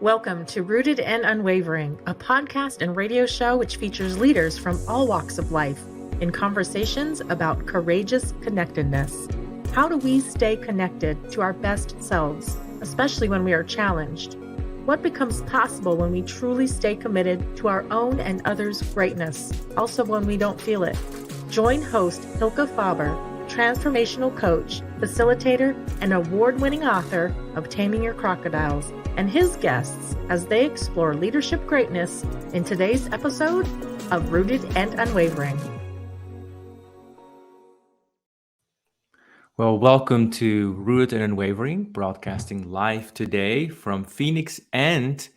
Welcome to Rooted and Unwavering, a podcast and radio show which features leaders from all walks of life in conversations about courageous connectedness. How do we stay connected to our best selves, especially when we are challenged? What becomes possible when we truly stay committed to our own and others' greatness, also when we don't feel it? Join host Hilke Faber, transformational coach, facilitator, and award-winning author of Taming Your Crocodiles, and his guests as they explore leadership greatness in today's episode of Rooted and Unwavering. Well, welcome to Rooted and Unwavering, broadcasting live today from Phoenix and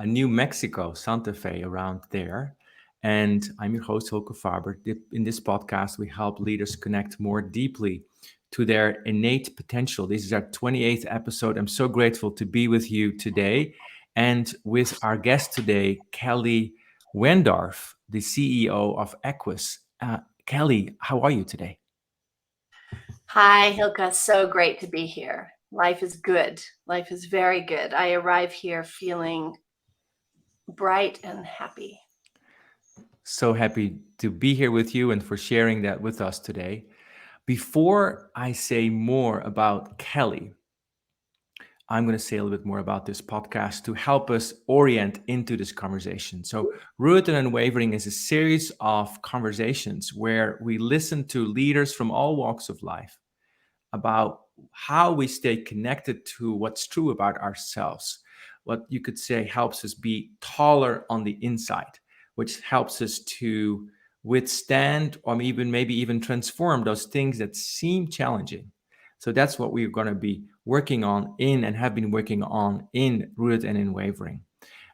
New Mexico, Santa Fe, around there. And I'm your host, Hilke Faber. In this podcast, we help leaders connect more deeply to their innate potential. This is our 28th episode. I'm so grateful to be with you today and with our guest today, Kelly Wendorf, the CEO of Equus. Kelly, how are you today? Hi, Hilke. So great to be here. Life is good. Life is very good. I arrive here feeling bright and happy. So happy to be here with you and for sharing that with us today. Before I say more about Kelly, I'm going to say a little bit more about this podcast to help us orient into this conversation. So, Rooted and Unwavering is a series of conversations where we listen to leaders from all walks of life about how we stay connected to what's true about ourselves. What you could say helps us be taller on the inside, which helps us to withstand or maybe even transform those things that seem challenging. So that's what we're going to be working on and have been working on in Rooted and Unwavering.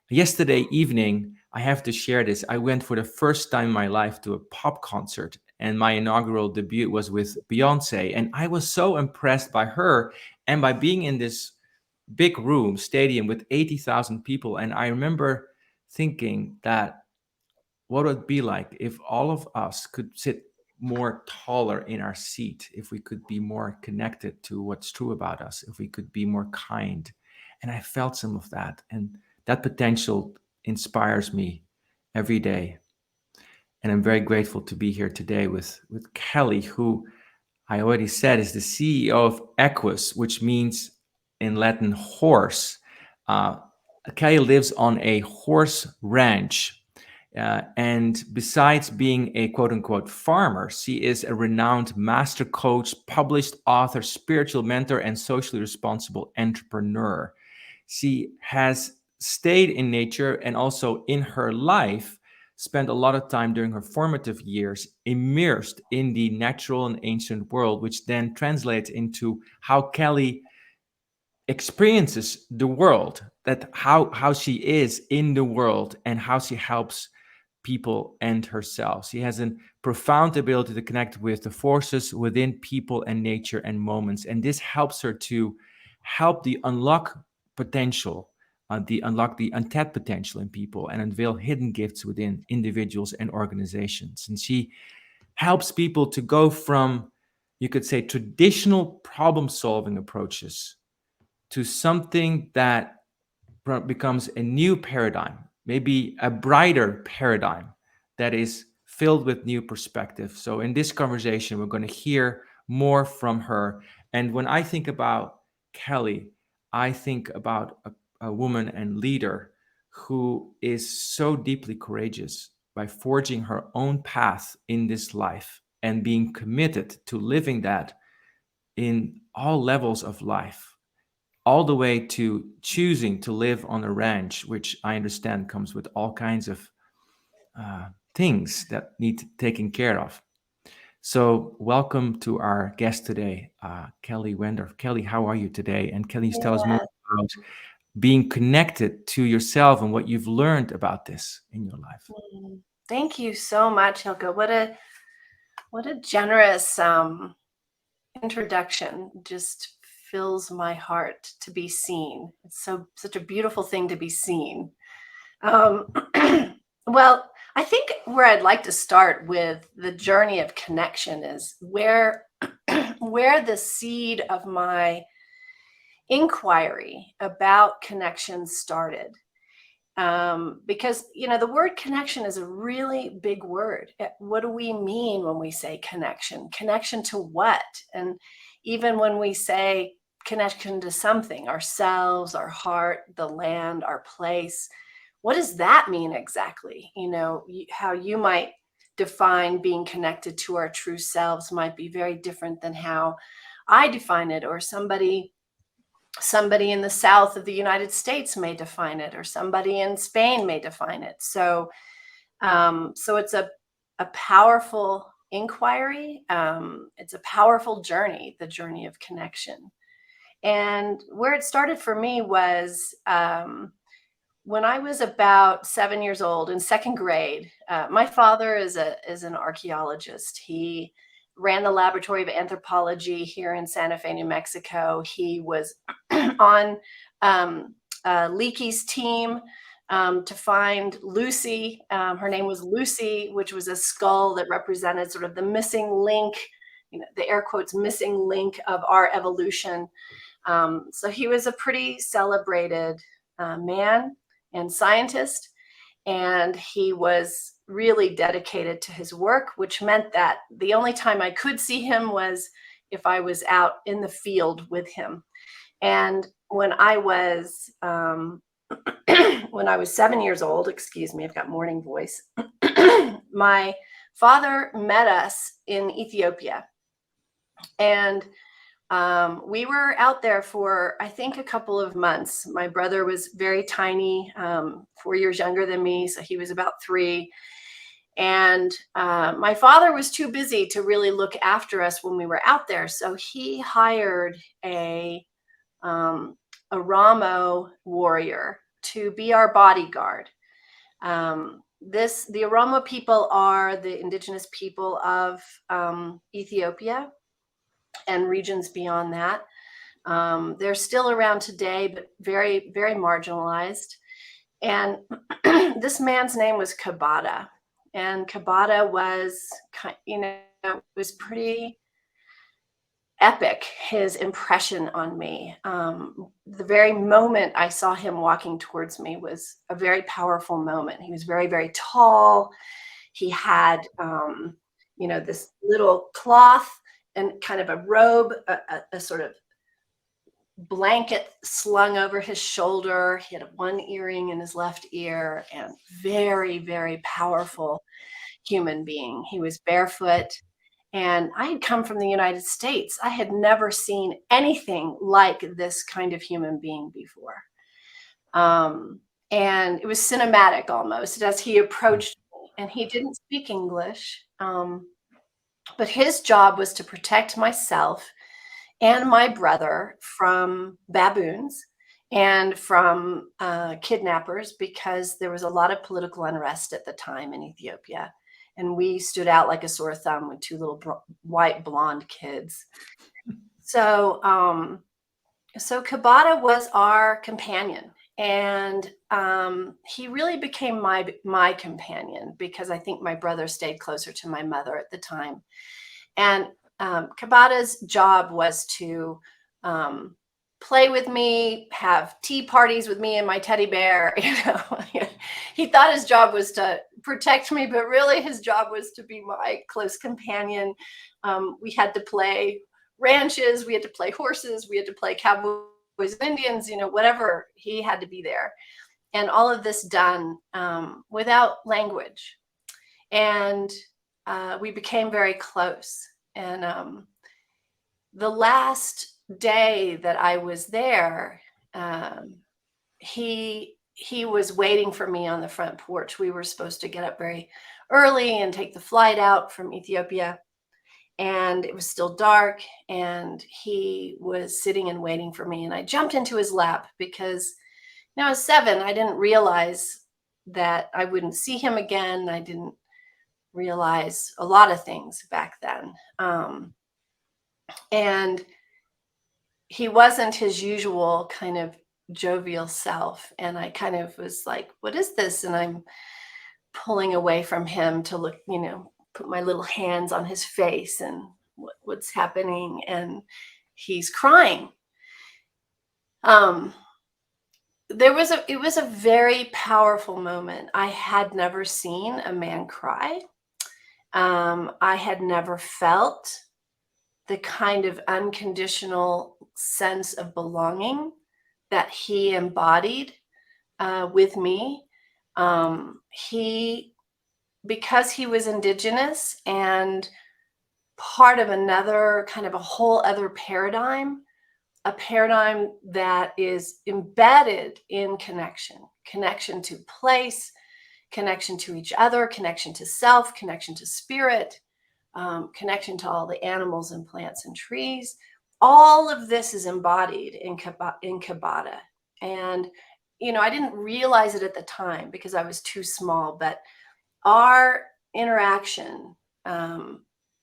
Yesterday evening, I have to share this. I went for the first time in my life to a pop concert, and my inaugural debut was with Beyonce. And I was so impressed by her and by being in this big room, stadium with 80,000 people. And I remember thinking that what would it be like if all of us could sit more taller in our seat, if we could be more connected to what's true about us, if we could be more kind. And I felt some of that. And that potential inspires me every day. And I'm very grateful to be here today with Kelly, who I already said is the CEO of Equus, which means in Latin horse. Kelly lives on a horse ranch. And besides being a quote unquote farmer, she is a renowned master coach, published author, spiritual mentor, and socially responsible entrepreneur. She has stayed in nature and also in her life spent a lot of time during her formative years immersed in the natural and ancient world, which then translates into how Kelly experiences the world, that how she is in the world and how she helps people and herself. She has a profound ability to connect with the forces within people and nature and moments. And this helps her to help the unlock potential, unlock the untapped potential in people and unveil hidden gifts within individuals and organizations. And she helps people to go from, you could say, traditional problem-solving approaches to something that becomes a new paradigm, maybe a brighter paradigm that is filled with new perspective. So in this conversation, we're going to hear more from her. And when I think about Kelly, I think about a woman and leader who is so deeply courageous by forging her own path in this life and being committed to living that in all levels of life, all the way to choosing to live on a ranch, which I understand comes with all kinds of things that need taken care of. So welcome to our guest today, Kelly Wendorf. Kelly, how are you today? And can you tell us more about being connected to yourself and what you've learned about this in your life? Thank you so much, Hilke. What a generous introduction. Just fills my heart to be seen. It's such a beautiful thing to be seen. Well, I think where I'd like to start with the journey of connection is where the seed of my inquiry about connection started. Because, the word connection is a really big word. What do we mean when we say connection? Connection to what? And even when we say connection to something, ourselves, our heart, the land, our place, what does that mean exactly? How you might define being connected to our true selves might be very different than how I define it, or somebody in the south of the United States may define it, or somebody in Spain may define it. So it's a powerful inquiry. It's a powerful journey, the journey of connection. And where it started for me was when I was about 7 years old, in second grade. My father is an archaeologist. He ran the Laboratory of Anthropology here in Santa Fe, New Mexico. He was on Leakey's team to find Lucy. Her name was Lucy, which was a skull that represented sort of the missing link, the air quotes missing link of our evolution. So he was a pretty celebrated man and scientist, and he was really dedicated to his work, which meant that the only time I could see him was if I was out in the field with him. And when I was 7 years old, excuse me, I've got morning voice, my father met us in Ethiopia. And we were out there for, I think, a couple of months. My brother was very tiny, 4 years younger than me, so he was about 3. And my father was too busy to really look after us when we were out there. So he hired a Oromo warrior to be our bodyguard. The Oromo people are the indigenous people of Ethiopia and regions beyond that. They're still around today, but very, very marginalized. And this man's name was Kabata. And Kabata was, was pretty epic, his impression on me. The very moment I saw him walking towards me was a very powerful moment. He was very, very tall. He had, this little cloth and kind of a robe, a sort of blanket slung over his shoulder. He had one earring in his left ear, and very, very powerful human being. He was barefoot. And I had come from the United States. I had never seen anything like this kind of human being before. And it was cinematic almost as he approached me. And he didn't speak English, but his job was to protect myself and my brother from baboons and from kidnappers, because there was a lot of political unrest at the time in Ethiopia. And we stood out like a sore thumb with 2 little white blonde kids. So Kabata was our companion. And he really became my companion, because I think my brother stayed closer to my mother at the time. And Kabata's job was to play with me, have tea parties with me and my teddy bear. He thought his job was to protect me, but really his job was to be my close companion. We had to play ranches, we had to play horses, we had to play cowboys and Indians, whatever. He had to be there. And all of this done without language. And we became very close. And the last day that I was there, he was waiting for me on the front porch. We were supposed to get up very early and take the flight out from Ethiopia. And it was still dark, and he was sitting and waiting for me. And I jumped into his lap because I was 7. I didn't realize that I wouldn't see him again. I didn't realize a lot of things back then. And he wasn't his usual kind of jovial self. And I kind of was like, what is this? And I'm pulling away from him to look, put my little hands on his face and what's happening. And he's crying. It was a very powerful moment. I had never seen a man cry. I had never felt the kind of unconditional sense of belonging that he embodied with me. Because he was indigenous and part of another kind of a whole other paradigm, a paradigm that is embedded in connection to place, connection to each other, connection to self, connection to spirit, connection to all the animals and plants and trees. All of this is embodied in Kabbalah. And, I didn't realize it at the time because I was too small, but our interaction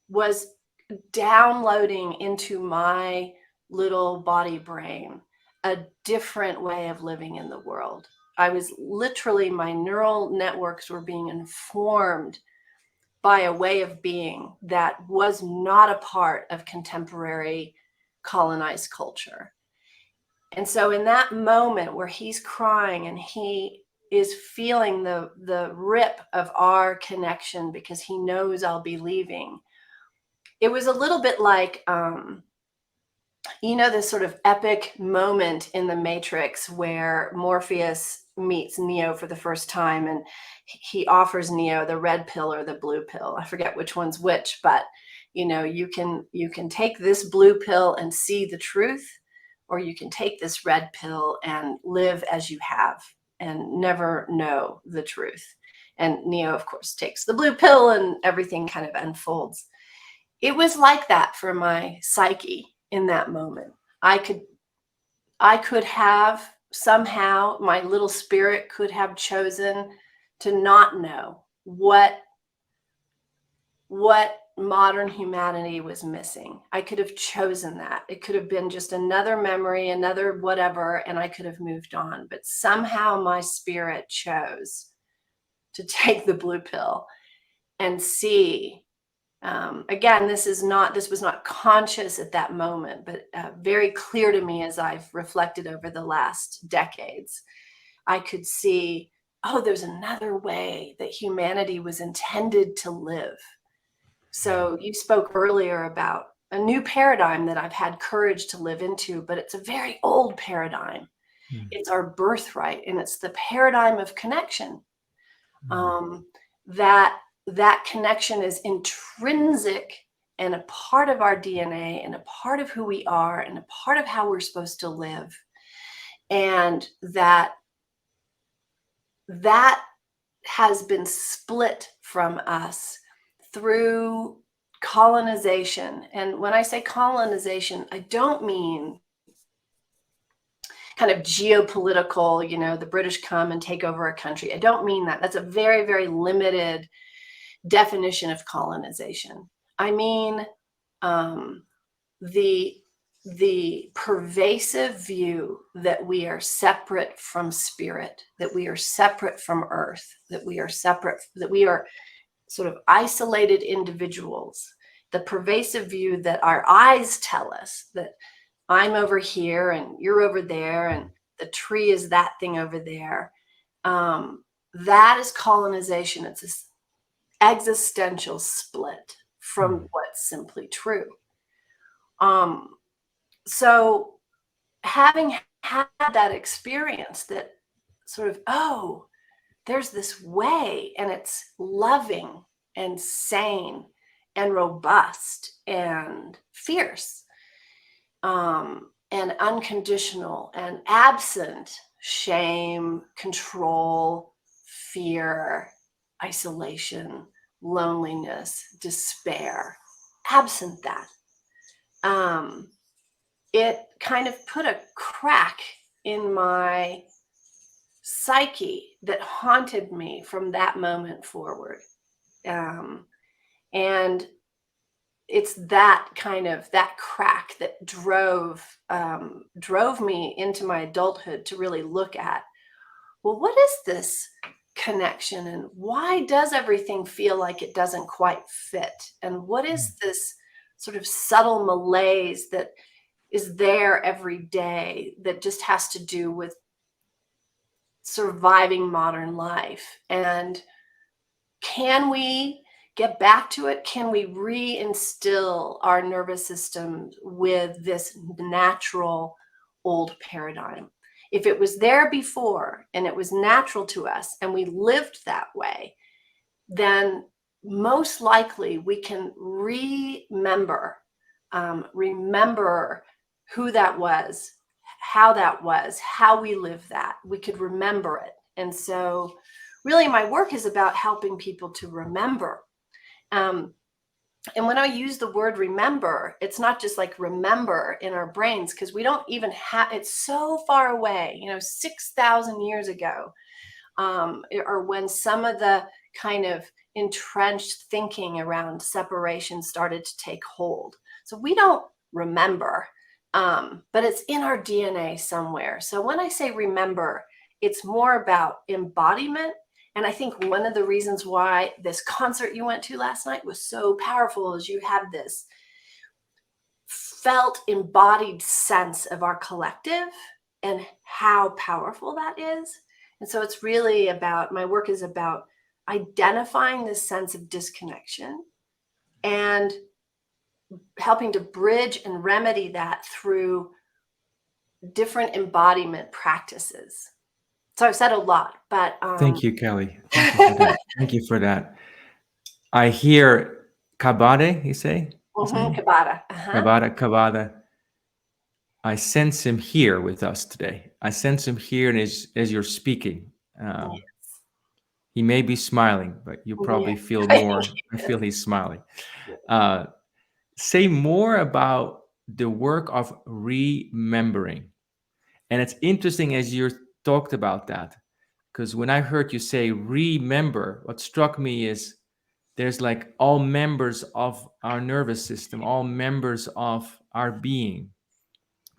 was downloading into my little body brain a different way of living in the world. I was literally, my neural networks were being informed by a way of being that was not a part of contemporary colonized culture. And so in that moment where he's crying and he is feeling the rip of our connection because he knows I'll be leaving, it was a little bit like, this sort of epic moment in the Matrix where Morpheus meets Neo for the first time and he offers Neo the red pill or the blue pill. I forget which one's which, but you can take this blue pill and see the truth, or you can take this red pill and live as you have and never know the truth. And Neo, of course, takes the blue pill and everything kind of unfolds. It was like that for my psyche in that moment. I could have somehow, my little spirit could have chosen to not know what modern humanity was missing. I could have chosen that. It could have been just another memory, another whatever, and I could have moved on. But somehow my spirit chose to take the blue pill and see. Again, this was not conscious at that moment, but very clear to me as I've reflected over the last decades. I could see, there's another way that humanity was intended to live. So you spoke earlier about a new paradigm that I've had courage to live into, but it's a very old paradigm. It's our birthright, and it's the paradigm of connection. That connection is intrinsic and a part of our DNA and a part of who we are and a part of how we're supposed to live. And that has been split from us through colonization. And when I say colonization, I don't mean kind of geopolitical, the British come and take over a country. I don't mean that. That's a very, very limited definition of colonization. I mean the pervasive view that we are separate from spirit, that we are separate from earth, that we are sort of isolated individuals. The pervasive view that our eyes tell us that I'm over here and you're over there and the tree is that thing over there. That is colonization. It's this existential split from what's simply true. So having had that experience that sort of, there's this way, and it's loving and sane and robust and fierce, and unconditional and absent shame, control, fear, isolation, loneliness, despair. Absent that, it kind of put a crack in my psyche that haunted me from that moment forward. And it's that crack that drove me into my adulthood to really look at, well, what is this connection and why does everything feel like it doesn't quite fit? And what is this sort of subtle malaise that is there every day that just has to do with surviving modern life. And can we get back to it? Can we reinstill our nervous system with this natural old paradigm? If it was there before and it was natural to us and we lived that way, then most likely we can remember who that was, how we lived that. We could remember it. And so really my work is about helping people to remember. And when I use the word remember, it's not just like remember in our brains, because we don't even have, it's so far away, 6,000 years ago, or when some of the kind of entrenched thinking around separation started to take hold. So we don't remember, but it's in our DNA somewhere. So when I say remember, it's more about embodiment. And I think one of the reasons why this concert you went to last night was so powerful is you have this felt embodied sense of our collective and how powerful that is. And so it's really about, my work is about identifying this sense of disconnection and helping to bridge and remedy that through different embodiment practices. So I've said a lot, but Thank you, Kelly. Thank you for that. Thank you for that. I hear Kabade, you say? Kabada. Kabada. I sense him here with us today. I sense him here, and as you're speaking, Yes. he may be smiling, but you probably feel more. I feel he's smiling. Say more about the work of remembering. And it's interesting as you talked about that, because when I heard you say remember, what struck me is there's like all members of our nervous system, all members of our being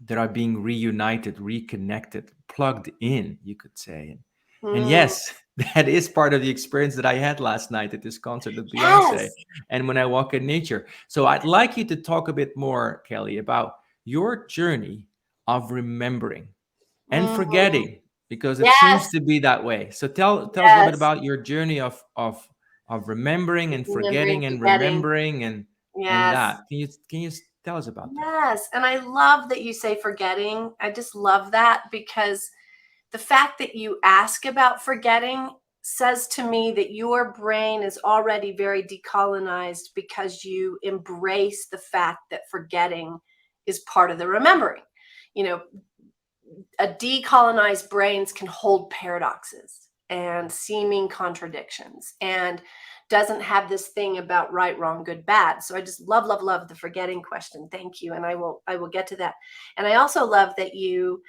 that are being reunited, reconnected, plugged in, you could say. And yes, that is part of the experience that I had last night at this concert with Beyonce and when I walk in nature. So I'd like you to talk a bit more, Kelly, about your journey of remembering and forgetting, because it seems to be that way. So tell us a little bit about your journey of remembering and forgetting and remembering and that. Can you tell us about that? Yes. And I love that you say forgetting. I just love that, because the fact that you ask about forgetting says to me that your brain is already very decolonized, because you embrace the fact that forgetting is part of the remembering. A decolonized brains can hold paradoxes and seeming contradictions and doesn't have this thing about right, wrong, good, bad. So I just love the forgetting question. Thank you. And I will get to that. And I also love that you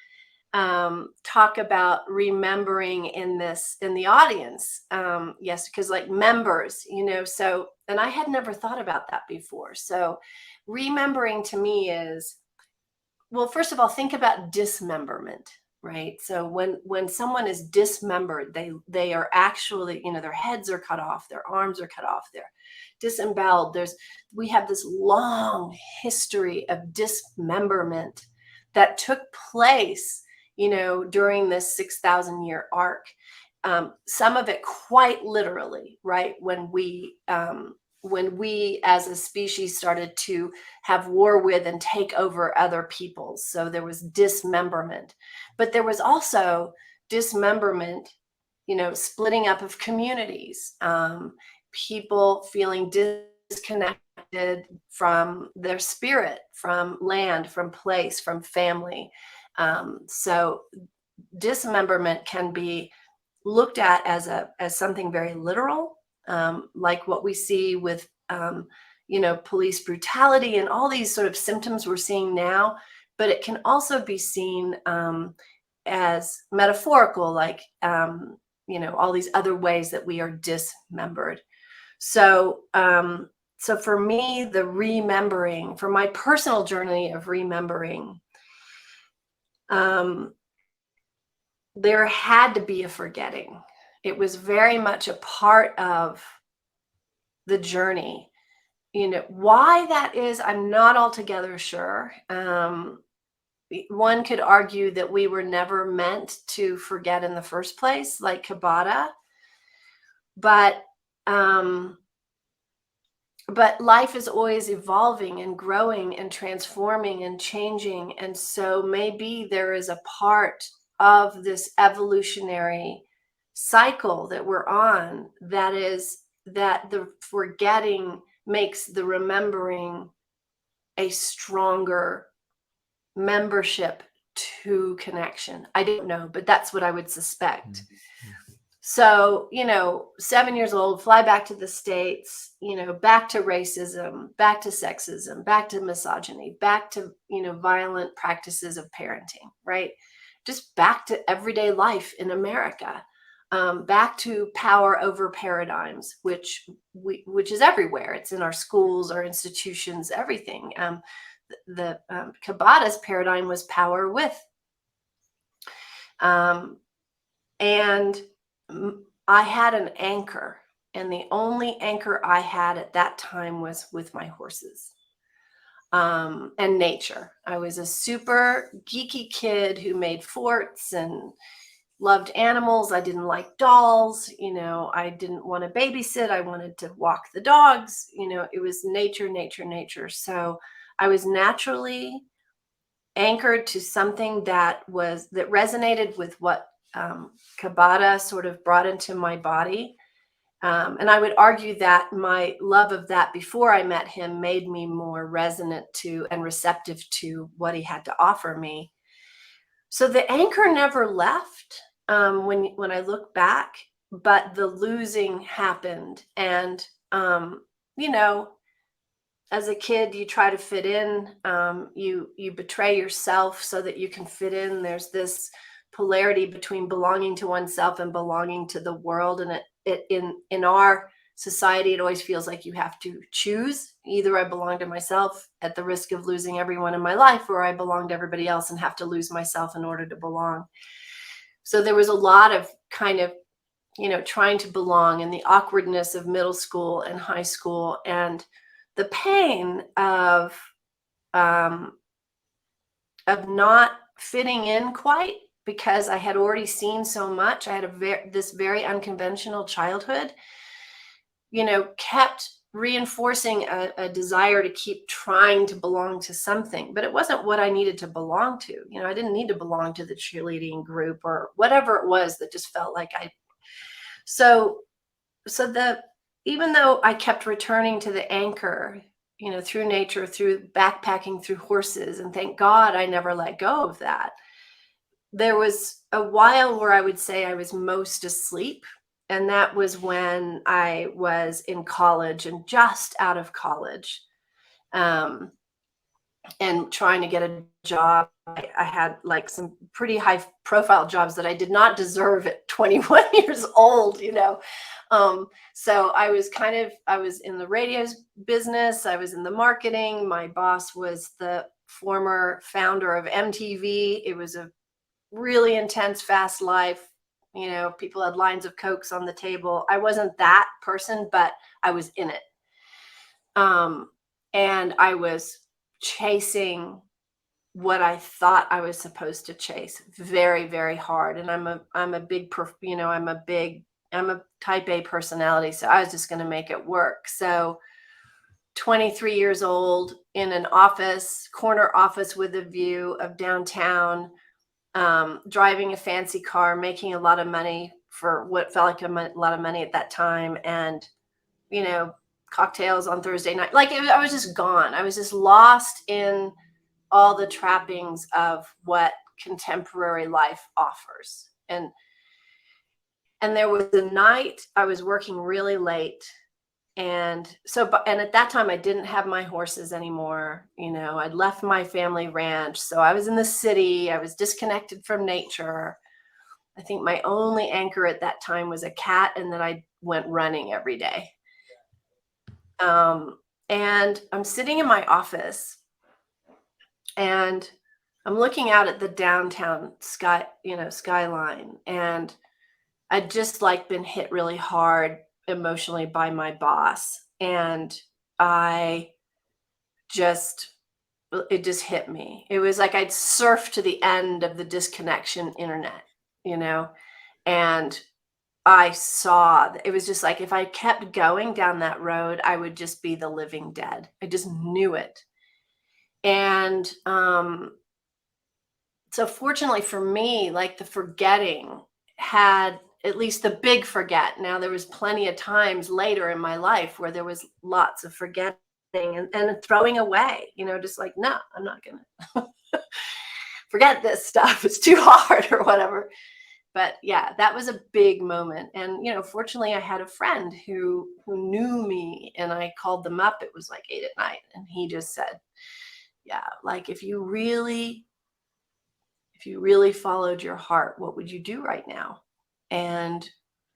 talk about remembering in the audience. Yes, because like members, so, and I had never thought about that before. So remembering to me is, well, first of all, think about dismemberment, right? So when someone is dismembered, they are actually, their heads are cut off, their arms are cut off, they're disemboweled. We have this long history of dismemberment that took place, during this 6,000 year arc. Some of it quite literally, right? When we as a species started to have war with and take over other peoples. So there was dismemberment, but there was also dismemberment, splitting up of communities, people feeling disconnected from their spirit, from land, from place, from family. So dismemberment can be looked at as something very literal, like what we see with, police brutality and all these sort of symptoms we're seeing now. But it can also be seen as metaphorical, like, all these other ways that we are dismembered. So, so for me, the remembering, for my personal journey of remembering, there had to be a forgetting. It was very much a part of the journey. Why that is, I'm not altogether sure. one could argue that we were never meant to forget in the first place, like Kabbalah. But life is always evolving and growing and transforming and changing. And so maybe there is a part of this evolutionary cycle that we're on that is that the forgetting makes the remembering a stronger membership to connection. I don't know, but that's what I would suspect. So, 7 years old, fly back to the States, back to racism, back to sexism, back to misogyny, back to, violent practices of parenting, right? Just back to everyday life in America, back to power over paradigms, which is everywhere. It's in our schools, our institutions, everything. The Kabbalah's paradigm was power with. And I had an anchor, and the only anchor I had at that time was with my horses and nature. I was a super geeky kid who made forts and loved animals. I didn't like dolls. I didn't want to babysit. I wanted to walk the dogs. It was nature, nature, nature. So I was naturally anchored to something that resonated with what Kabbalah sort of brought into my body. And I would argue that my love of that before I met him made me more resonant to and receptive to what he had to offer me. So the anchor never left when I look back, but the losing happened. And, as a kid, you try to fit in, you betray yourself so that you can fit in. There's this polarity between belonging to oneself and belonging to the world. And in our society, it always feels like you have to choose. Either I belong to myself at the risk of losing everyone in my life, or I belong to everybody else and have to lose myself in order to belong. So there was a lot of kind of, trying to belong, and the awkwardness of middle school and high school, and the pain of not fitting in quite, because I had already seen so much. I had this very unconventional childhood, kept reinforcing a desire to keep trying to belong to something, but it wasn't what I needed to belong to. I didn't need to belong to the cheerleading group or whatever it was that just felt like even though I kept returning to the anchor, through nature, through backpacking, through horses, and thank God I never let go of that. There was a while where I would say I was most asleep. And that was when I was in college and just out of college, and trying to get a job. I had like some pretty high profile jobs that I did not deserve at 21 years old, So I was in the radio business. I was in the marketing. My boss was the former founder of MTV. It was a really intense, fast life. People had lines of Cokes on the table. I wasn't that person, but I was in it. And I was chasing what I thought I was supposed to chase very, very hard. And I'm a type A personality. So I was just going to make it work. So 23 years old, in an corner office with a view of downtown, driving a fancy car, making a lot of money for what felt like a lot of money at that time. And, cocktails on Thursday night. I was just gone. I was just lost in all the trappings of what contemporary life offers. And there was a night I was working really late. And at that time I didn't have my horses anymore. I'd left my family ranch. So I was in the city. I was disconnected from nature. I think my only anchor at that time was a cat, and then I went running every day. And I'm sitting in my office, and I'm looking out at the downtown skyline, and I'd just been hit really hard emotionally by my boss. And I just it just hit me. It was like I'd surfed to the end of the disconnection internet, and I saw it was just like if I kept going down that road, I would just be the living dead. I just knew it. And so fortunately for me, like the forgetting had at least the big forget. Now there was plenty of times later in my life where there was lots of forgetting and throwing away, just like, no, I'm not gonna forget this stuff. It's too hard or whatever. But yeah, that was a big moment. And fortunately I had a friend who knew me, and I called them up. It was like 8 p.m, and he just said, yeah, like if you really followed your heart, what would you do right now? And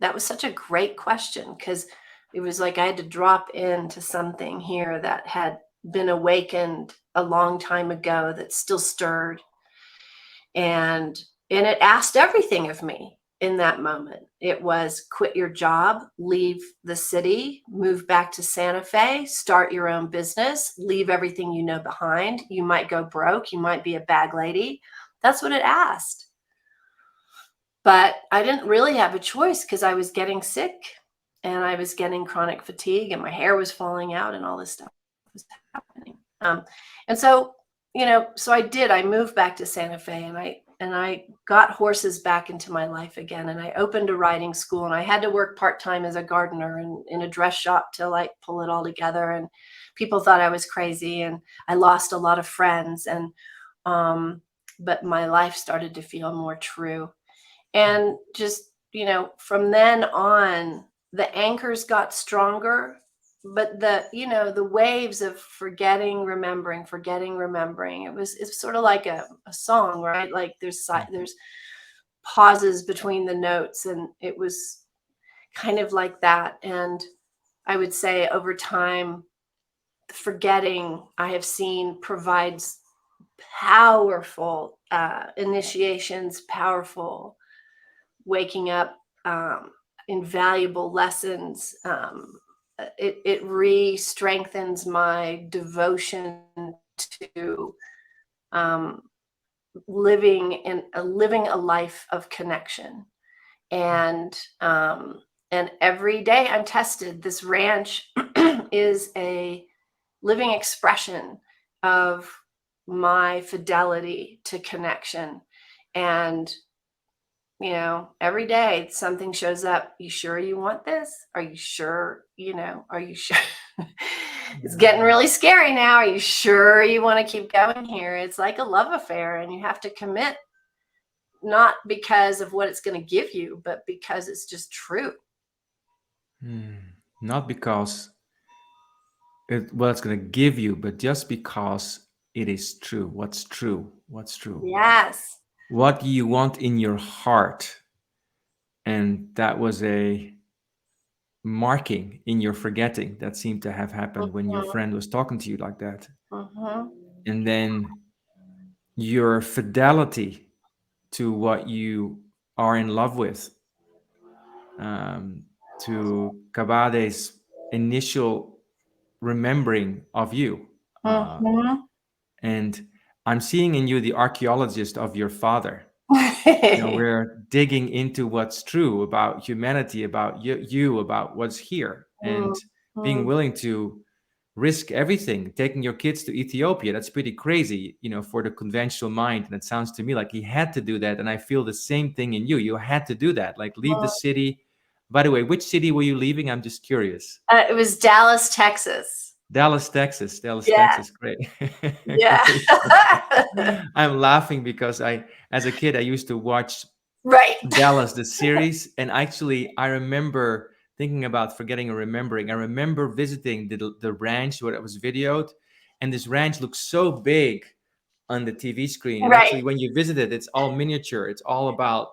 that was such a great question, because it was like I had to drop into something here that had been awakened a long time ago that still stirred. And it asked everything of me in that moment. It was quit your job, leave the city, move back to Santa Fe, start your own business, leave everything you know behind. You might go broke. You might be a bag lady. That's what it asked. But I didn't really have a choice, because I was getting sick and I was getting chronic fatigue and my hair was falling out and all this stuff was happening. And so, so I moved back to Santa Fe, and I got horses back into my life again. And I opened a riding school, and I had to work part-time as a gardener and in a dress shop to like pull it all together. And people thought I was crazy, and I lost a lot of friends. And, but my life started to feel more true. And just, from then on, the anchors got stronger, but the waves of forgetting, remembering, it's sort of like a song, right? Like there's pauses between the notes, and it was kind of like that. And I would say over time, forgetting, I have seen, provides powerful initiations, powerful waking up, invaluable lessons. It re-strengthens my devotion to living a life of connection. And every day I'm tested. This ranch is a living expression of my fidelity to connection. And every day something shows up. You sure you want this? Are you sure? Are you sure? It's getting really scary now. Are you sure you want to keep going here? It's like a love affair, and you have to commit, not because of what it's going to give you, but because it's just true. Not because what it's going to give you, but just because it is true. What's true? Yes. What you want in your heart. And that was a marking in your forgetting that seemed to have happened when your friend was talking to you like that. And then your fidelity to what you are in love with, to Kabade's initial remembering of you. And I'm seeing in you the archaeologist of your father. We're digging into what's true about humanity, about you, about what's here, and being willing to risk everything, taking your kids to Ethiopia. That's pretty crazy, for the conventional mind. And it sounds to me like he had to do that. And I feel the same thing in you. You had to do that, like leave the city. By the way, which city were you leaving? I'm just curious. It was Dallas, Texas. Texas, great. Yeah. I'm laughing because as a kid, I used to watch Dallas, the series. And actually, I remember thinking about forgetting and remembering. I remember visiting the ranch where it was videoed. And this ranch looks so big on the TV screen. And actually, when you visit it, it's all miniature. It's all about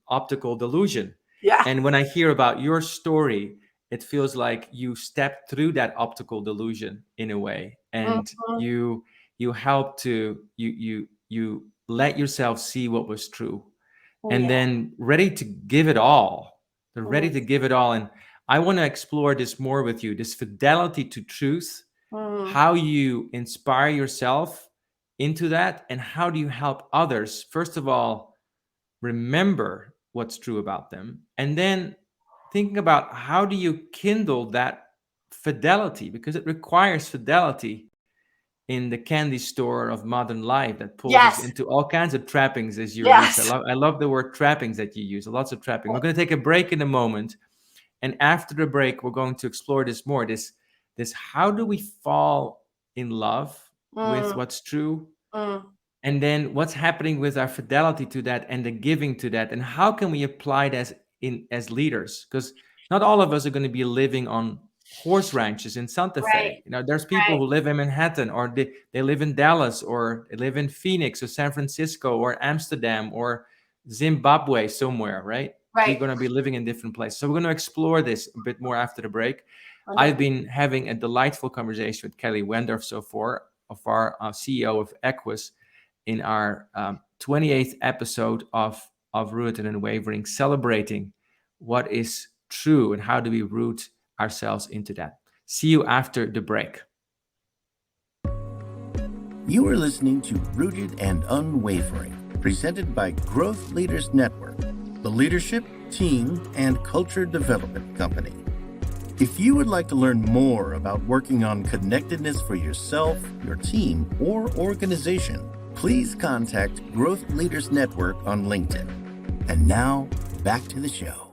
optical delusion. Yeah. And when I hear about your story, it feels like you stepped through that optical delusion in a way, and you helped to you let yourself see what was true, and then ready to give it all. They're ready to give it all. And I want to explore this more with you, this fidelity to truth, how you inspire yourself into that? And how do you help others, first of all, remember what's true about them? And then thinking about how do you kindle that fidelity? Because it requires fidelity in the candy store of modern life that pulls us Yes. into all kinds of trappings, as you use. Yes. I love the word trappings that you use, lots of trapping. We're going to take a break in a moment. And after the break, we're going to explore this more. This how do we fall in love with what's true? And then what's happening with our fidelity to that and the giving to that? And how can we apply it as leaders? Because not all of us are going to be living on horse ranches in Santa Fe. Right. There's people Right. who live in Manhattan, or they live in Dallas, or they live in Phoenix or San Francisco or Amsterdam or Zimbabwe somewhere, right? We're Right. going to be living in different places. So we're going to explore this a bit more after the break. Wonderful. I've been having a delightful conversation with Kelly Wendorf so far, of our CEO of Equus, in our 28th episode of Rooted and Unwavering, celebrating what is true and how do we root ourselves into that. See you after the break. You are listening to Rooted and Unwavering, presented by Growth Leaders Network, the leadership, team, and culture development company. If you would like to learn more about working on connectedness for yourself, your team, or organization, please contact Growth Leaders Network on LinkedIn. And now, back to the show.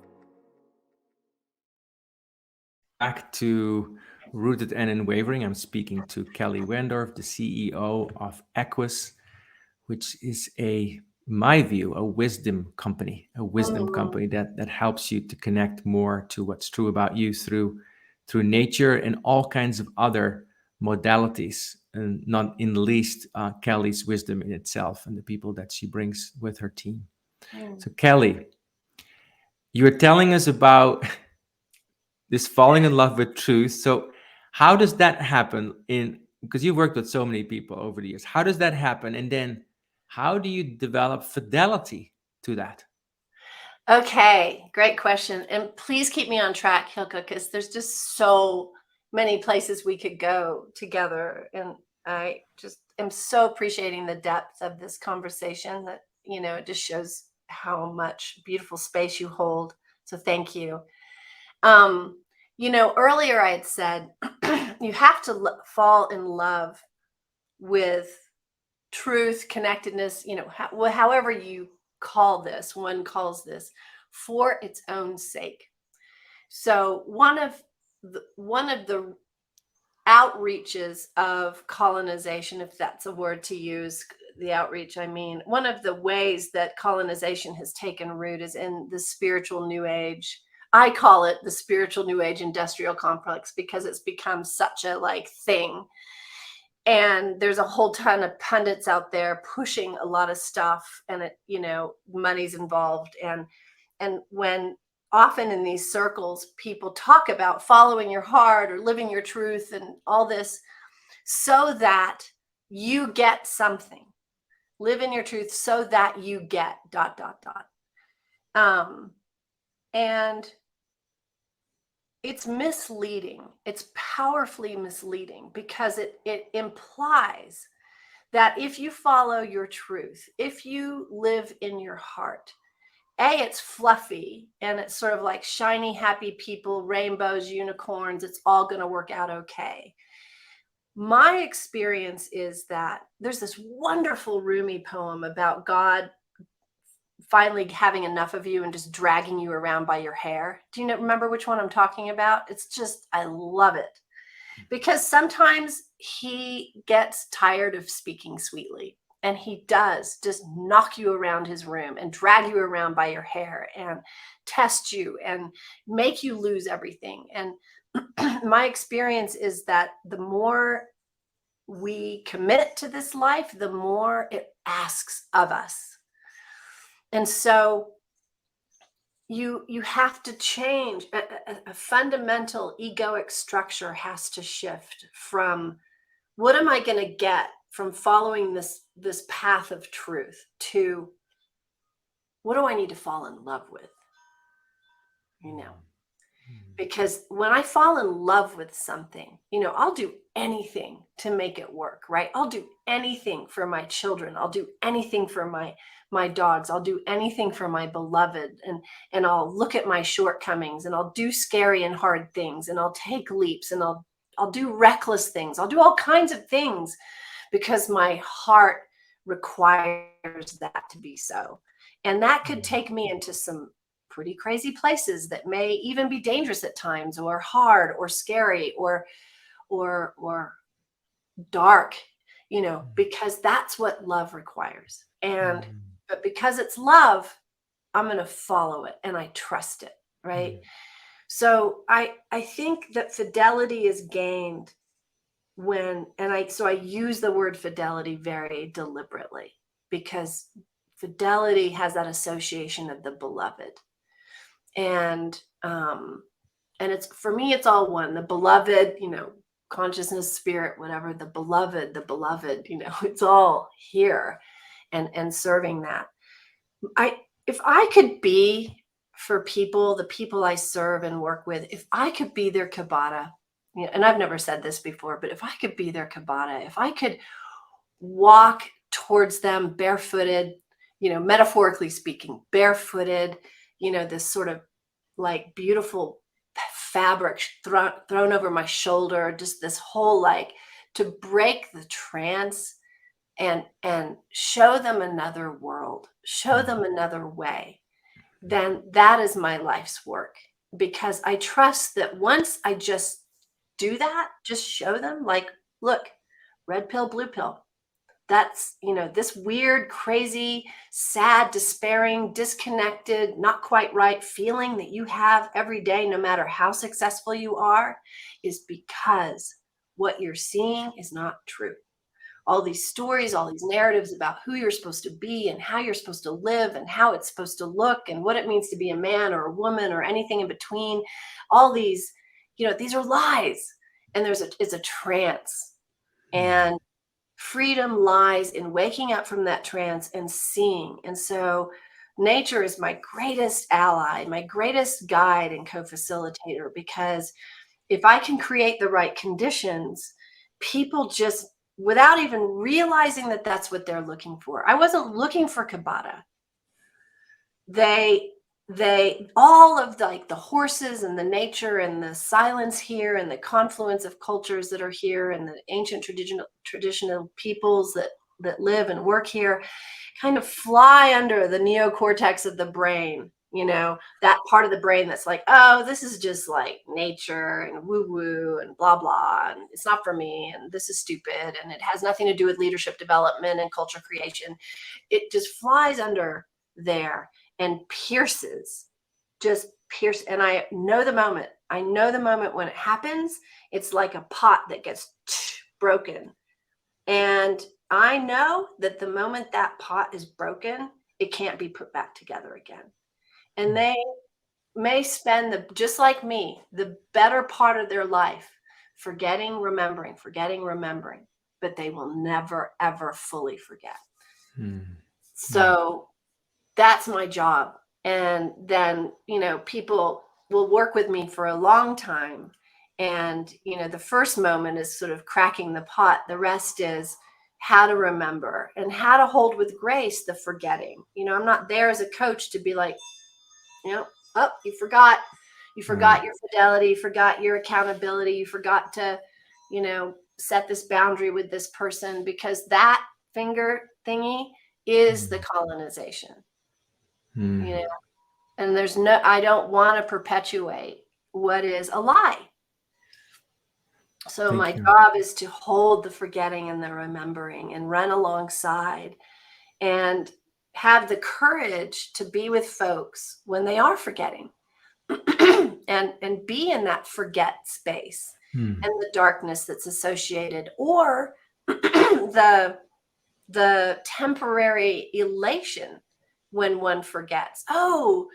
Back to Rooted and Unwavering. I'm speaking to Kelly Wendorf, the CEO of Equus, which is my view, a wisdom company, company that helps you to connect more to what's true about you through nature and all kinds of other modalities, and not in the least Kelly's wisdom in itself and the people that she brings with her team. So Kelly, you're telling us about this falling in love with truth. So how does that happen because you've worked with so many people over the years? How does that happen? And then how do you develop fidelity to that? Okay, great question. And please keep me on track, Hilke, because there's just so many places we could go together. And I just am so appreciating the depth of this conversation that, it just shows how much beautiful space you hold. So thank you. Earlier I had said you have to fall in love with truth, connectedness, however you call this, one calls this, for its own sake. So one of the outreaches of colonization, if that's a word to use, the outreach, I mean, one of the ways that colonization has taken root is in the spiritual New Age. I call it the spiritual New Age industrial complex because it's become such a thing. And there's a whole ton of pundits out there pushing a lot of stuff, and money's involved. And when often in these circles, people talk about following your heart or living your truth and all this so that you get something. Live in your truth so that you get ... And it's misleading. It's powerfully misleading because it implies that if you follow your truth, if you live in your heart, it's fluffy and it's sort of like shiny, happy people, rainbows, unicorns. It's all going to work out okay. My experience is that there's this wonderful Rumi poem about God finally having enough of you and just dragging you around by your hair. Do you remember which one I'm talking about? It's just, I love it. Because sometimes he gets tired of speaking sweetly, and he does just knock you around his room and drag you around by your hair and test you and make you lose everything. And my experience is that the more we commit to this life, the more it asks of us. And so you have to change. A fundamental egoic structure has to shift from what am I going to get from following this path of truth to what do I need to fall in love with? Because when I fall in love with something, I'll do anything to make it work, right? I'll do anything for my children. I'll do anything for my dogs. I'll do anything for my beloved, and I'll look at my shortcomings, and I'll do scary and hard things, and I'll take leaps, and I'll do reckless things. I'll do all kinds of things because my heart requires that to be so. And that could take me into some pretty crazy places that may even be dangerous at times, or hard, or scary, or dark, because that's what love requires. But because it's love, I'm going to follow it, and I trust it, right? So I think that fidelity is gained so I use the word fidelity very deliberately, because fidelity has that association of the beloved. And it's, for me, it's all one. The beloved, consciousness, spirit, whatever, the beloved, it's all here and serving that. If I could be, for people, the people I serve and work with, if I could be their Kabata, and I've never said this before, but if I could be their Kabata, if I could walk towards them barefooted, metaphorically speaking, barefooted, this sort of like beautiful fabric thrown over my shoulder, just this whole, like, to break the trance and show them another world, show them another way, then that is my life's work. Because I trust that once I just do that, just show them, like, look, red pill, blue pill. That's, this weird, crazy, sad, despairing, disconnected, not quite right feeling that you have every day, no matter how successful you are, is because what you're seeing is not true. All these stories, all these narratives about who you're supposed to be and how you're supposed to live and how it's supposed to look and what it means to be a man or a woman or anything in between, all these, these are lies. And it's a trance. And freedom lies in waking up from that trance and seeing. And so nature is my greatest ally, my greatest guide and co-facilitator, because if I can create the right conditions, people just, without even realizing that that's what they're looking for. I wasn't looking for Kabata. They all of the horses and the nature and the silence here and the confluence of cultures that are here and the ancient traditional peoples that live and work here kind of fly under the neocortex of the brain, that part of the brain that's like, oh, this is just like nature and woo-woo and blah, blah, and it's not for me, and this is stupid, and it has nothing to do with leadership development and culture creation. It just flies under there and pierces. And I know the moment when it happens. It's like a pot that gets broken. And I know that the moment that pot is broken, it can't be put back together again. And they may spend, just like me, the better part of their life forgetting, remembering, but they will never, ever fully forget. So that's my job. And then, people will work with me for a long time. And, the first moment is sort of cracking the pot. The rest is how to remember and how to hold with grace the forgetting. I'm not there as a coach to be like, oh, you forgot your fidelity, you forgot your accountability, you forgot to, set this boundary with this person, because that finger thingy is the colonization. And I don't want to perpetuate what is a lie. So my job is to hold the forgetting and the remembering and run alongside and have the courage to be with folks when they are forgetting and be in that forget space and the darkness that's associated, or the temporary elation when one forgets. Oh,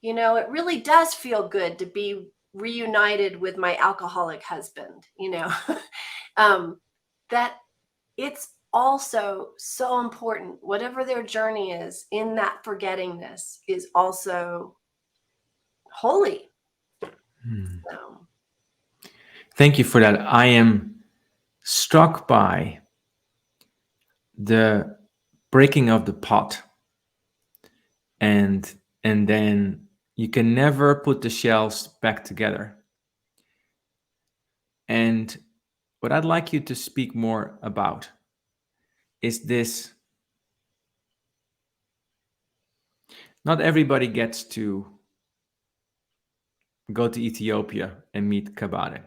it really does feel good to be reunited with my alcoholic husband, that it's also so important. Whatever their journey is in that forgettingness is also holy. So, Thank you for that. I am struck by the breaking of the pot, and then you can never put the shells back together. And what I'd like you to speak more about is this: not everybody gets to go to Ethiopia and meet Kabare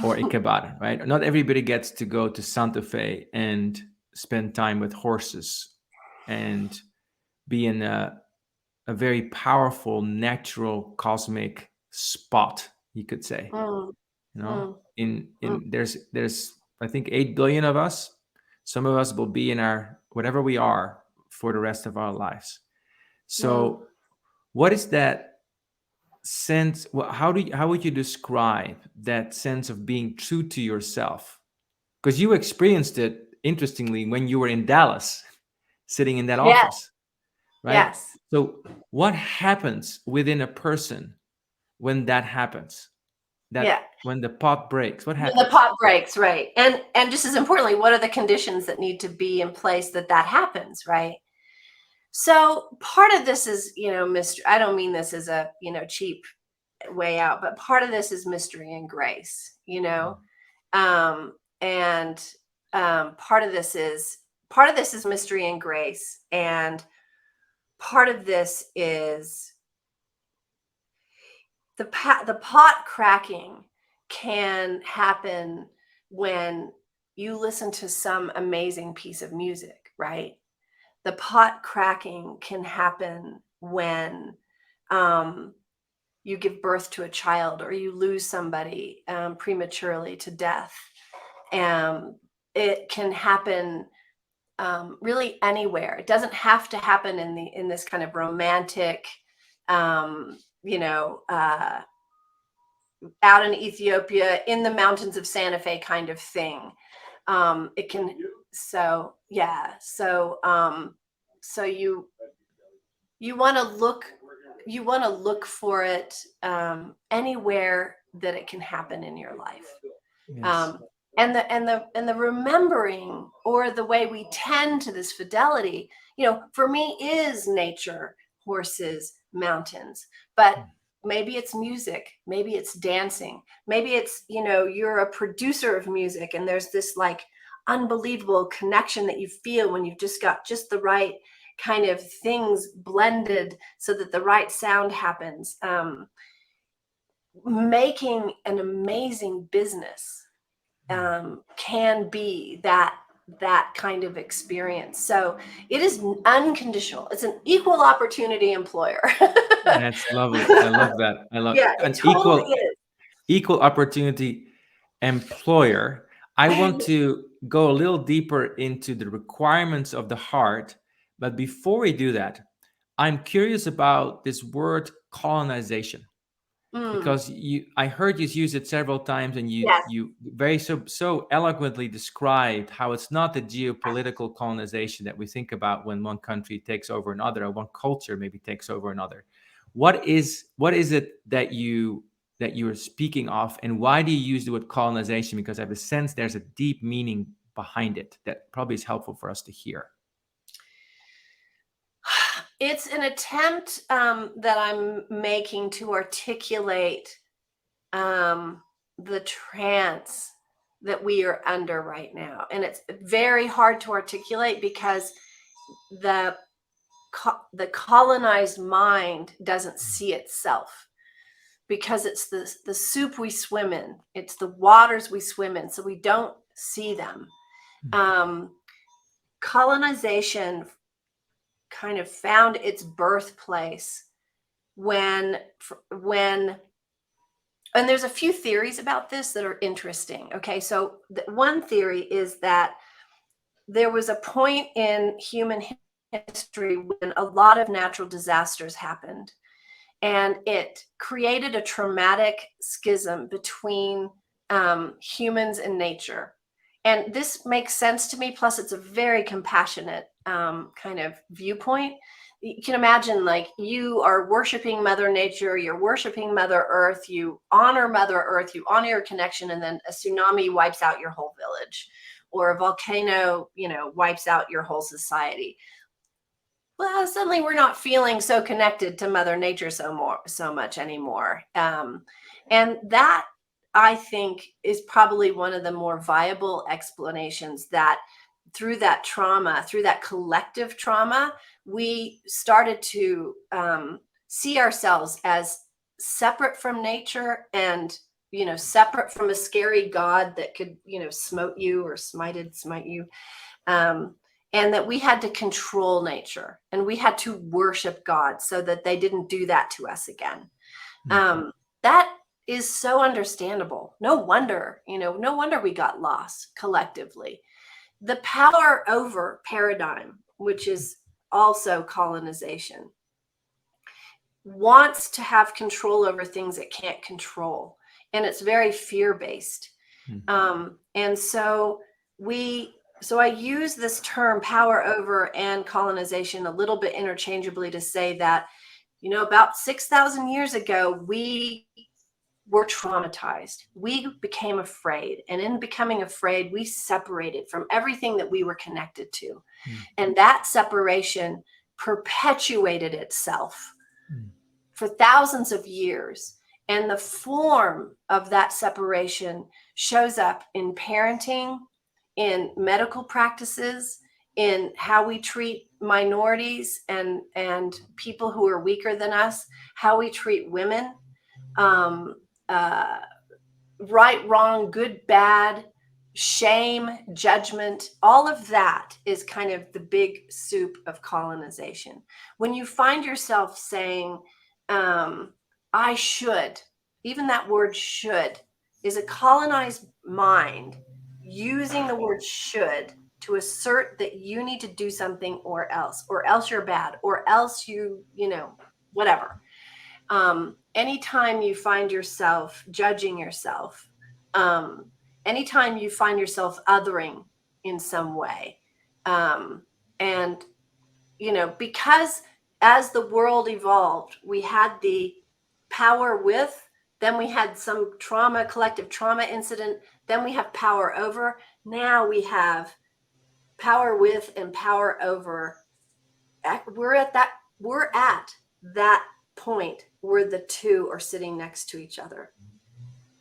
or Ikebana, right? Not everybody gets to go to Santa Fe and spend time with horses and be in a very powerful, natural, cosmic spot, you could say. mm, You know, mm, mm, there's I think 8 billion of us. Some of us will be in our whatever we are for the rest of our lives. So, what is that sense? How would you describe that sense of being true to yourself? Because you experienced it, interestingly, when you were in Dallas, sitting in that yes, office, right? yes. So, what happens within a person when that happens? Yeah. When the pot breaks, what When happens? the pot breaks, right. And just as importantly, what are the conditions that need to be in place that happens, right? So part of this is, I don't mean this as a, cheap way out, but part of this is mystery and grace, and part of this is mystery and grace, and part of this is the pot cracking can happen when you listen to some amazing piece of music, right? The pot cracking can happen when you give birth to a child, or you lose somebody prematurely to death. It can happen really anywhere. It doesn't have to happen in this kind of romantic, out in Ethiopia in the mountains of Santa Fe kind of thing. It can, so yeah. So you want to look for it anywhere that it can happen in your life. Yes. And the remembering, or the way we tend to this fidelity, for me, is nature, horses, mountains. But maybe it's music, maybe it's dancing, maybe it's, you're a producer of music, and there's this like unbelievable connection that you feel when you've just got just the right kind of things blended so that the right sound happens. Making an amazing business can be that kind of experience. So it is unconditional. It's an equal opportunity employer. That's lovely. I love that. I love It totally is. Equal opportunity employer. I want to go a little deeper into the requirements of the heart, but before we do that, I'm curious about this word colonization. Because I heard you use it several times, and you very so eloquently described how it's not the geopolitical colonization that we think about when one country takes over another, or one culture maybe takes over another. What is it that you are speaking of, and why do you use the word colonization? Because I have a sense there's a deep meaning behind it that probably is helpful for us to hear. It's an attempt that I'm making to articulate the trance that we are under right now. And it's very hard to articulate because the colonized mind doesn't see itself, because it's the soup we swim in, it's the waters we swim in, so we don't see them. Colonization kind of found its birthplace when and there's a few theories about this that are interesting. Okay, so one theory is that there was a point in human history when a lot of natural disasters happened, and it created a traumatic schism between humans and nature. And this makes sense to me. Plus, it's a very compassionate kind of viewpoint, you can imagine, like, you are worshiping Mother Nature, you're worshiping Mother Earth, you honor Mother Earth, you honor your connection, and then a tsunami wipes out your whole village, or a volcano, wipes out your whole society. Well, suddenly we're not feeling so connected to Mother Nature so much anymore. And that, I think, is probably one of the more viable explanations, that through that trauma, through that collective trauma, we started to see ourselves as separate from nature, and separate from a scary god that could smote you or smite you, and that we had to control nature, and we had to worship God so that they didn't do that to us again. That is so understandable. No wonder we got lost collectively. The power over paradigm, which is also colonization, wants to have control over things it can't control. And it's very fear-based. And so I use this term power over and colonization a little bit interchangeably to say that, about 6,000 years ago, we were traumatized. We became afraid. And in becoming afraid, we separated from everything that we were connected to. And that separation perpetuated itself for thousands of years. And the form of that separation shows up in parenting, in medical practices, in how we treat minorities and people who are weaker than us, how we treat women, right, wrong, good, bad, shame, judgment. All of that is kind of the big soup of colonization. When you find yourself saying, I should, even that word should is a colonized mind using the word should to assert that you need to do something or else you're bad, or else whatever. Anytime you find yourself judging yourself, anytime you find yourself othering in some way, because as the world evolved, we had the power with, then we had some collective trauma incident, then we have power over. Now we have power with and power over. We're at that point where the two are sitting next to each other.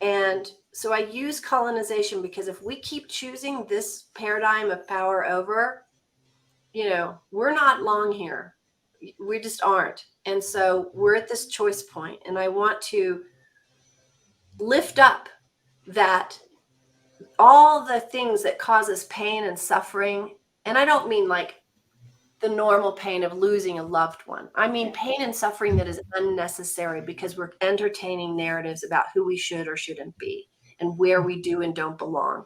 And so I use colonization because if we keep choosing this paradigm of power over, we're not long here. We just aren't. And so we're at this choice point, and I want to lift up that all the things that cause us pain and suffering, and I don't mean like the normal pain of losing a loved one. I mean pain and suffering that is unnecessary because we're entertaining narratives about who we should or shouldn't be and where we do and don't belong.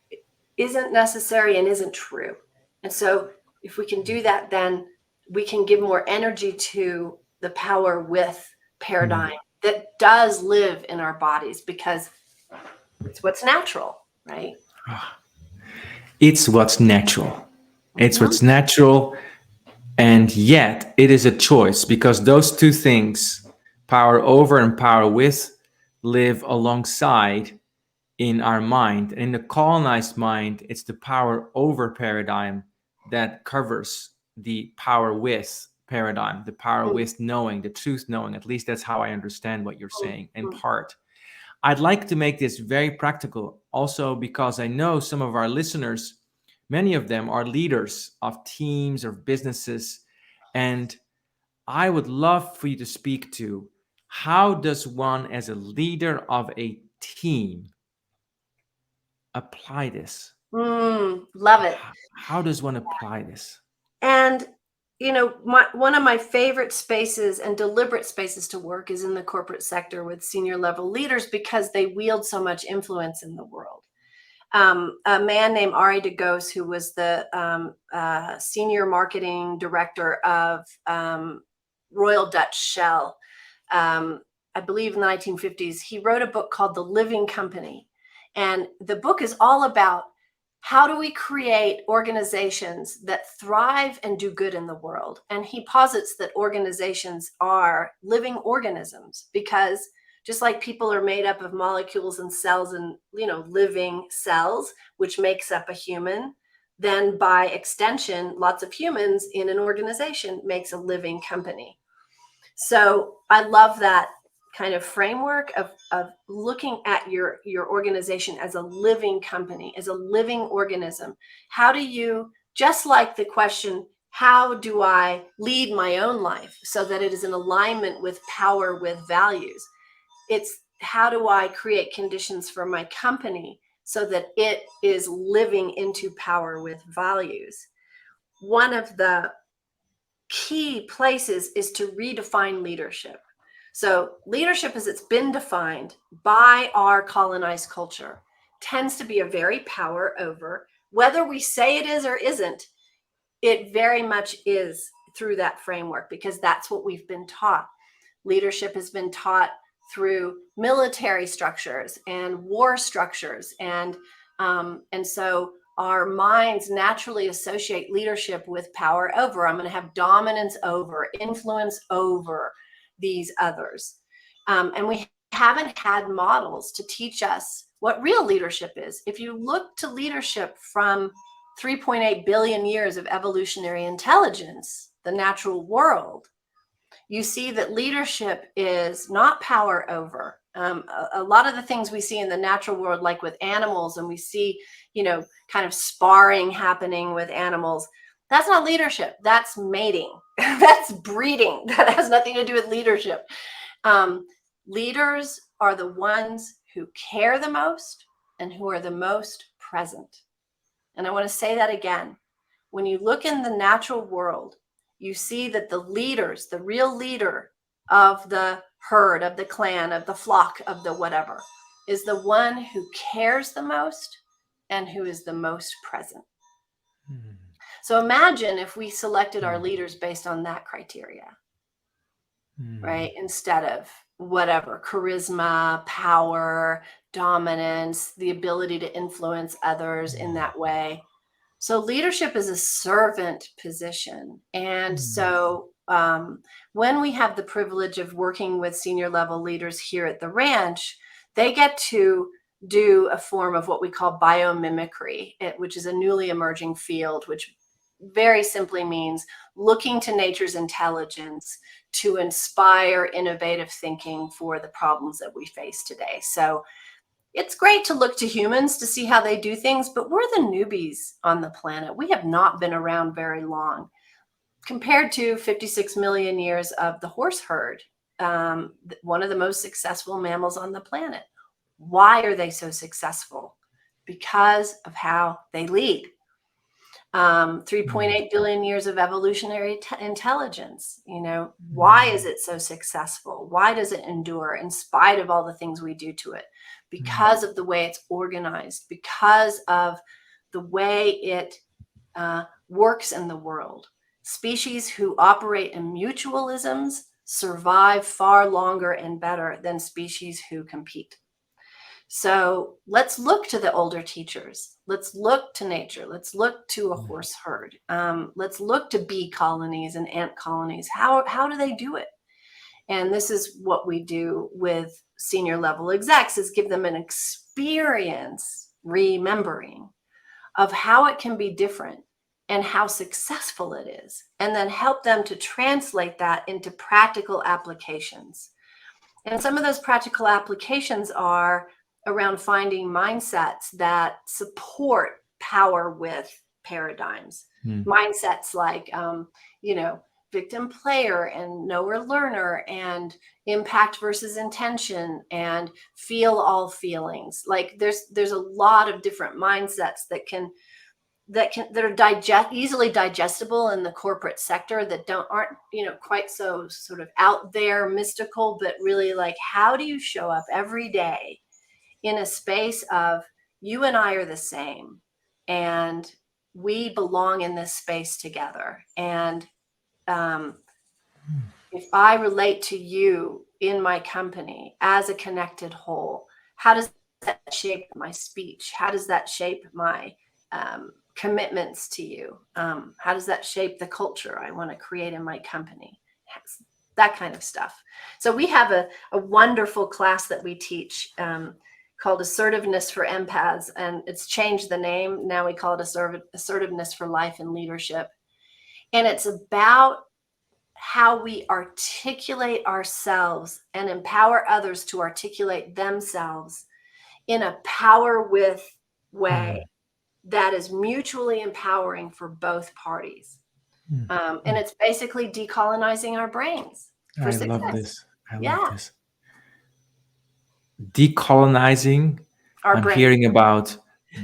It isn't necessary and isn't true. And so if we can do that, then we can give more energy to the power with paradigm that does live in our bodies, because it's what's natural, right? It's what's natural. It's what's natural. And yet it is a choice, because those two things, power over and power with, live alongside in our mind. And in the colonized mind, it's the power over paradigm that covers the power with paradigm, the power with knowing, the truth knowing. At least that's how I understand what you're saying in part. I'd like to make this very practical also, because I know some of our listeners, many of them are leaders of teams or businesses. And I would love for you to speak to, how does one as a leader of a team apply this? Love it. How does one apply this? And, one of my favorite spaces and deliberate spaces to work is in the corporate sector with senior level leaders, because they wield so much influence in the world. A man named Arie de Goos, who was the senior marketing director of Royal Dutch Shell, I believe in the 1950s, he wrote a book called The Living Company. And the book is all about how do we create organizations that thrive and do good in the world? And he posits that organizations are living organisms, because just like people are made up of molecules and cells and, living cells, which makes up a human, then by extension, lots of humans in an organization makes a living company. So I love that kind of framework of looking at your organization as a living company, as a living organism. How do you, just like the question, how do I lead my own life so that it is in alignment with power, with values? It's how do I create conditions for my company so that it is living into power with values? One of the key places is to redefine leadership. So leadership, as it's been defined by our colonized culture, tends to be a very power over. Whether we say it is or isn't, it very much is through that framework, because that's what we've been taught. Leadership has been taught through military structures and war structures. And so our minds naturally associate leadership with power over. I'm going to have dominance over, influence over these others. And we haven't had models to teach us what real leadership is. If you look to leadership from 3.8 billion years of evolutionary intelligence, the natural world, you see that leadership is not power over. A lot of the things we see in the natural world, like with animals, and we see, kind of sparring happening with animals, that's not leadership. That's mating. That's breeding. That has nothing to do with leadership. Leaders are the ones who care the most and who are the most present. And I want to say that again. When you look in the natural world, you see that the leaders, the real leader of the herd, of the clan, of the flock, of the whatever, is the one who cares the most and who is the most present. Mm-hmm. So imagine if we selected our leaders based on that criteria, right? Instead of whatever, charisma, power, dominance, the ability to influence others in that way. So leadership is a servant position. And so when we have the privilege of working with senior level leaders here at the ranch, they get to do a form of what we call biomimicry, which is a newly emerging field, which very simply means looking to nature's intelligence to inspire innovative thinking for the problems that we face today. So it's great to look to humans to see how they do things, but we're the newbies on the planet. We have not been around very long compared to 56 million years of the horse herd, one of the most successful mammals on the planet. Why are they so successful? Because of how they lead. 3.8 billion years of evolutionary intelligence. Why is it so successful? Why does it endure in spite of all the things we do to it? Because of the way it's organized, because of the way it works in the world. Species who operate in mutualisms survive far longer and better than species who compete. So let's look to the older teachers. Let's look to nature. Let's look to a horse herd. Let's look to bee colonies and ant colonies. How do they do it? And this is what we do with senior level execs, is give them an experience remembering of how it can be different and how successful it is, and then help them to translate that into practical applications. And some of those practical applications are around finding mindsets that support power with paradigms. Mindsets like, victim player and knower learner and impact versus intention and feel all feelings. Like there's a lot of different mindsets that are easily digestible in the corporate sector that aren't quite so sort of out there mystical, but really like, how do you show up every day in a space of you and I are the same and we belong in this space together. And if I relate to you in my company as a connected whole, how does that shape my speech? How does that shape my commitments to you? How does that shape the culture I want to create in my company? That kind of stuff. So we have a wonderful class that we teach called Assertiveness for Empaths, and it's changed the name. Now we call it Assertiveness for Life and Leadership. And it's about how we articulate ourselves and empower others to articulate themselves in a power with way that is mutually empowering for both parties. And it's basically decolonizing our brains for success. Love this. I Yeah. love this. Decolonizing. Our I'm brains. hearing about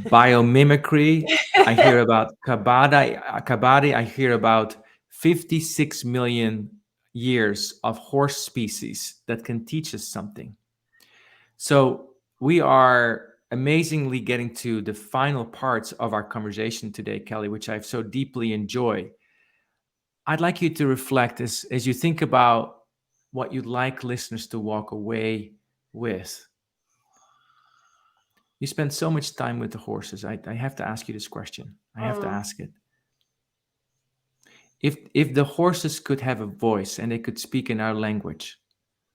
biomimicry. I hear about Kabaddi. I hear about 56 million years of horse species that can teach us something. So we are amazingly getting to the final parts of our conversation today, Kelly, which I've so deeply enjoyed. I'd like you to reflect as you think about what you'd like listeners to walk away with. You spend so much time with the horses. I have to ask you this question. I have to ask it. If the horses could have a voice and they could speak in our language,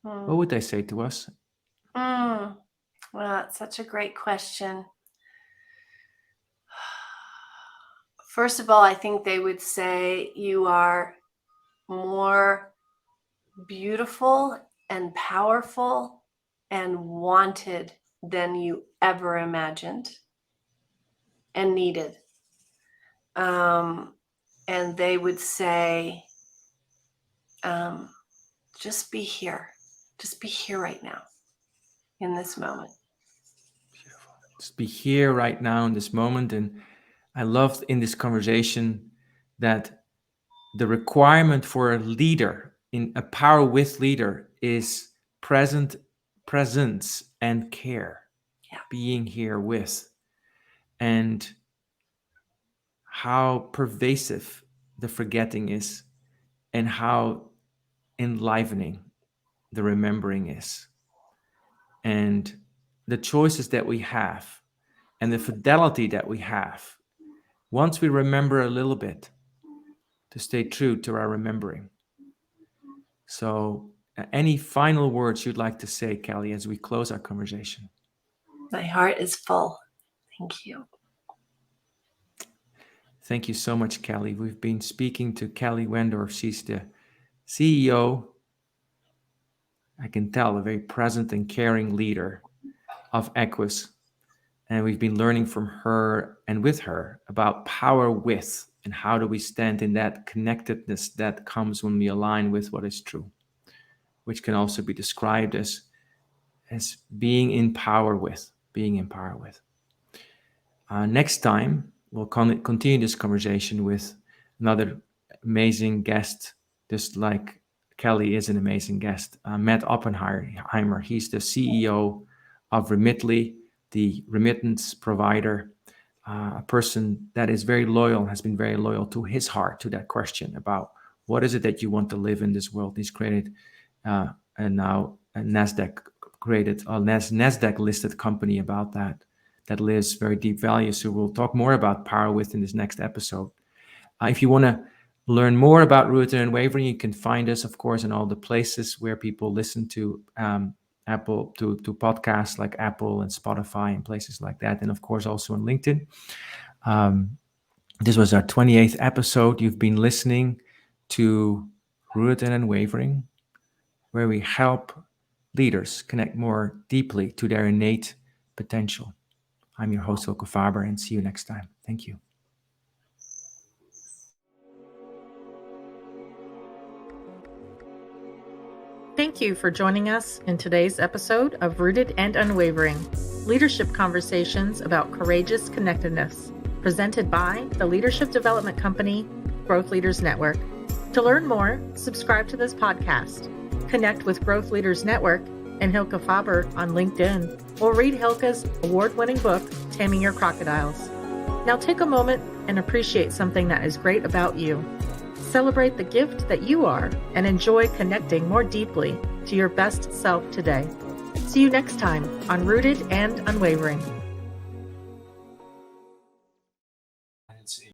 what would they say to us? Well, that's such a great question. First of all, I think they would say you are more beautiful and powerful and wanted than you ever imagined and needed. And they would say, just be here. Just be here right now in this moment. Beautiful. Just be here right now in this moment. And I love in this conversation that the requirement for a leader, in a power with leader, is presence and care. Yeah. Being here with. And how pervasive the forgetting is and how enlivening the remembering is. And the choices that we have and the fidelity that we have once we remember a little bit, to stay true to our remembering. So any final words you'd like to say, Kelly, as we close our conversation? My heart is full. Thank you. Thank you so much, Kelly. We've been speaking to Kelly Wendorf. She's the CEO, I can tell, a very present and caring leader of Equus. And we've been learning from her and with her about power with, and how do we stand in that connectedness that comes when we align with what is true, which can also be described as being in power with, Next time, we'll continue this conversation with another amazing guest, just like Kelly is an amazing guest, Matt Oppenheimer. He's the CEO of Remitly, the remittance provider, a person that is very loyal, has been very loyal to his heart, to that question about what is it that you want to live in this world. He's created, and now a NASDAQ listed company about that lives very deep values. So we'll talk more about power within this next episode. If you want to learn more about Rooted and Unwavering, you can find us, of course, in all the places where people listen to Apple, to podcasts like Apple and Spotify and places like that. And of course, also on LinkedIn. This was our 28th episode. You've been listening to Rooted and Unwavering, where we help leaders connect more deeply to their innate potential. I'm your host, Hilke Faber, and see you next time. Thank you. Thank you for joining us in today's episode of Rooted and Unwavering, leadership conversations about courageous connectedness, presented by the leadership development company, Growth Leaders Network. To learn more, subscribe to this podcast, connect with Growth Leaders Network and Hilke Faber on LinkedIn, or read Hilke's award-winning book, Taming Your Crocodiles. Now take a moment and appreciate something that is great about you. Celebrate the gift that you are and enjoy connecting more deeply to your best self today. See you next time on Rooted and Unwavering.